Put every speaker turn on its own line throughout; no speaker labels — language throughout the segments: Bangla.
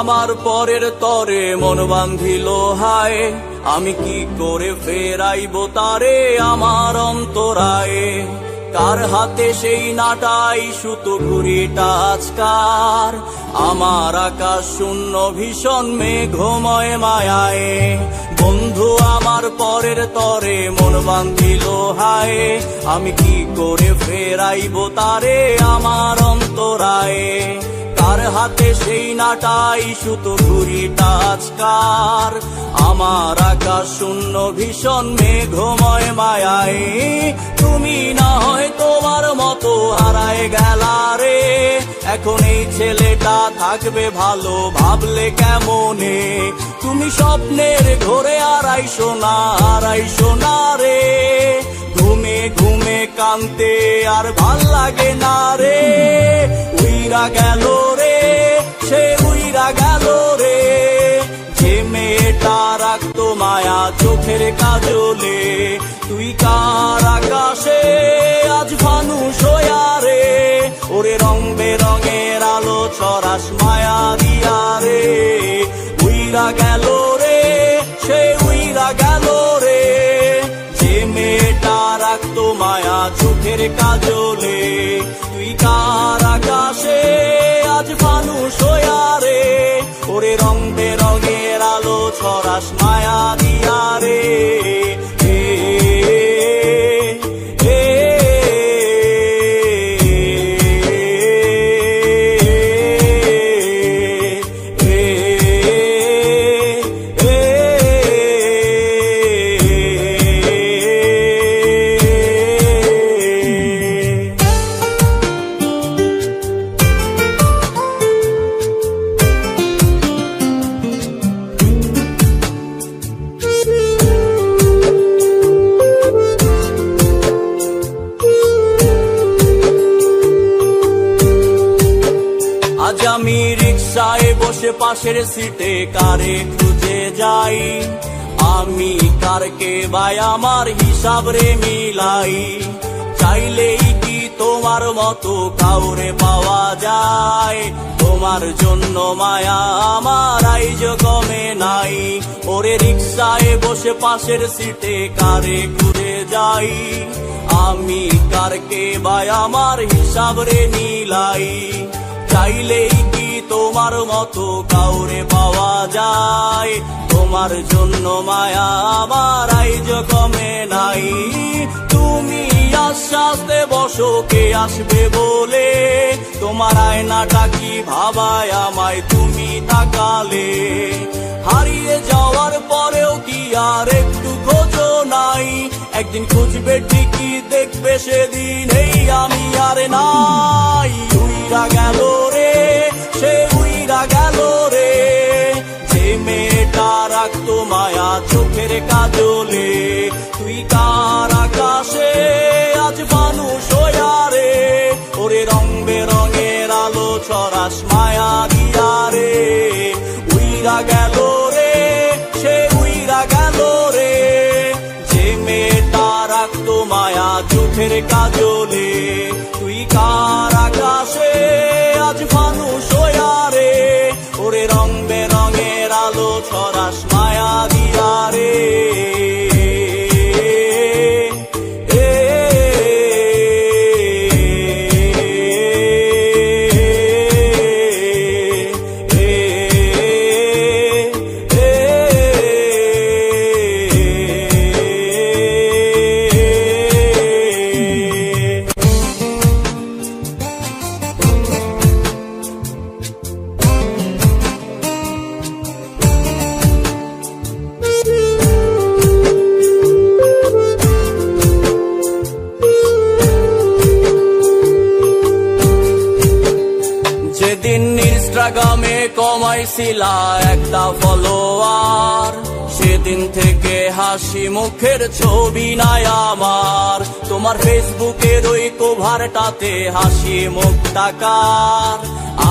আমার পরের তরে মন বান্ধিল হায়, আমি কি করে ফেরাইব তারে আমার অন্তরায়ে। কার হাতে সেই নাটাই সুতো ঘুড়িটা আজকার, আমার আকাশ শূন্য ভীষণ মেঘময় মায়ায়। বন্ধু আমার পরের তরে মন বান্ধিল হায়, আমি কি করে ফেরাইব তারে আমার অন্তরায়ে। কার হাতে সেই নাটাই সুতো ঘুড়িটা আজকার, আমার আকাশ শূন্য ভীষণ মেঘময় মায়ায়। তুমি না হয় তোমার মতো হারায় গেলা রে, এখন এই ছেলেটা থাকবে ভালো ভাবলে কেমনে। তুমি স্বপ্নের ঘোরে আড়াইশো না রে, ঘুমে ঘুমে কানতে আর ভাল লাগে না রে। উইরা গেল রে, সে উইরা গেল রে, যে মেয়েটা রাখতো মায়া চোখের কাজলে। তুই কার আকাশে আজ ফানুস হইয়া রে, ওরে রং বেরঙের আলো ছড়াস মায়া দিয়া রে। উইরা গেল রে, সে উইরা গেল রে, যে মেয়েটা রাখতো মায়া চোখের কাজলে। তুই কার আকাশে আজ ফানুস হইয়া রে, ওরে রং বেরঙের আলো ছড়াস মায়া দিয়া রে। আজ আমি রিক্সায় বসে পাশের সিটে কারে খুঁজে যাই, আমি কারকে ভাই আমার হিসাব রে মিলাই। চাইলেই কি তোমার মতো কাউরে পাওয়া যায়, তোমার জন্য মায়া আমার আইজ কমে নাই। ওরে রিক্সায় বসে পাশের সিটে কারে খুঁজে যাই, আমি কারকে ভাই আমার হিসাব রে মিলাই। চাইলেই কি তোমার মতো কাউরে পাওয়া যায়, তোমার জন্য মায়া আমার আইজ কমে নাই। তুমি আশ্বাসে বসো কে আসবে বলে, তোমার আয়নাটা কি ভাবায় আমায় তুমি তাকালে। হারিয়ে যাওয়ার পরেও কি আর একটু খোঁজো নাই, একদিন খুঁজবে ঠিকই দেখবে সেদিন এই আমি আর নাই। উইরা গেল রে, সে উইরা গেল রে, যে মেয়েটা রাখতো মায়া চোখের কাজলে। তুই কার আকাশে আজ ফানুস হইয়া রে, ওরে রং বেরঙের আলো ছড়াস মায়া দিয়া রে। উইরা গেল রে, সে উইরা গেল রে, যে মেয়েটা রাখতো মায়া চোখের কাজলে। তুই কার আকাশে আজ ফানুস হইয়া রে, ওরে রং বেরঙের আলো ছড়াস মায়া দিয়া রে। যেদিন ইনস্টাগ্রামে কমাইছিলা একটা ফলোয়ার, সেদিন থেকে হাসি মুখের ছবি নাই আমার। তোমার ফেসবুকের ওই কভারটাতে হাসি মুখ টাকার,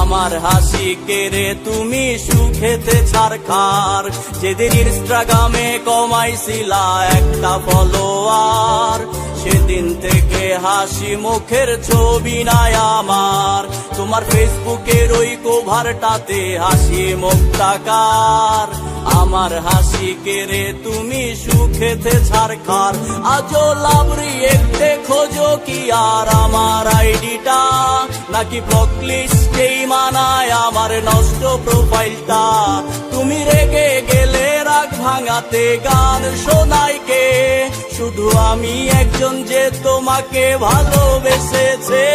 আমার হাসি কেড়ে তুমি সুখেতে ছারখার। যেদিন ইনস্টাগ্রামে কমাইছিলা একটা ফলোয়ার, সেদিন থেকে হাসি মুখের ছবি নাই আমার, তোমার ফেসবুকের ওই কোভারটাতে হাসি মুখটাকার। আমার হাসি কেড়ে তুমি সুখেতে ছাড়খার, আজও লাভরি একটে খোঁজো কি আর আমার আইডিটা, নাকি ব্লক লিস্টেই মানায় আমার নষ্ট প্রোফাইলটা। তুমি রেগে গেলে রাগ ভাঙাতে গান শোনাই কে, শুধু আমি একজন যে তোমাকে ভালোবেসেছে।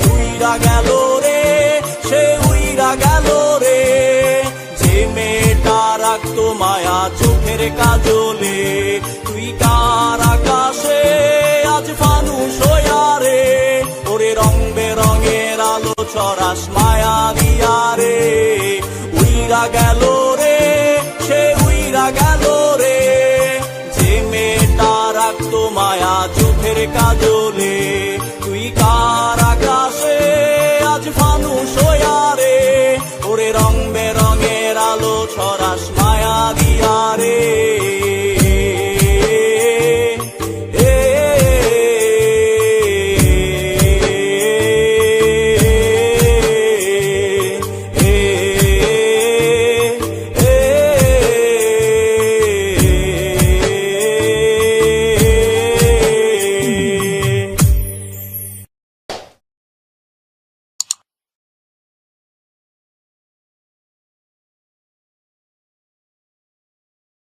উইরা গেল রে, সে উইরা গেল রে, যে মেয়েটা রাখতো মায়া চোখের কাজলে। তুই কার আকাশে আজ ফানুস হইয়া রে, ওরে রং বেরঙের আলো ছড়াস মায়া দিয়া রে। উইরা গেল রে, সে উইরা গেল রে, যে মেয়েটা রাখতো মায়া চোখের কাজলে।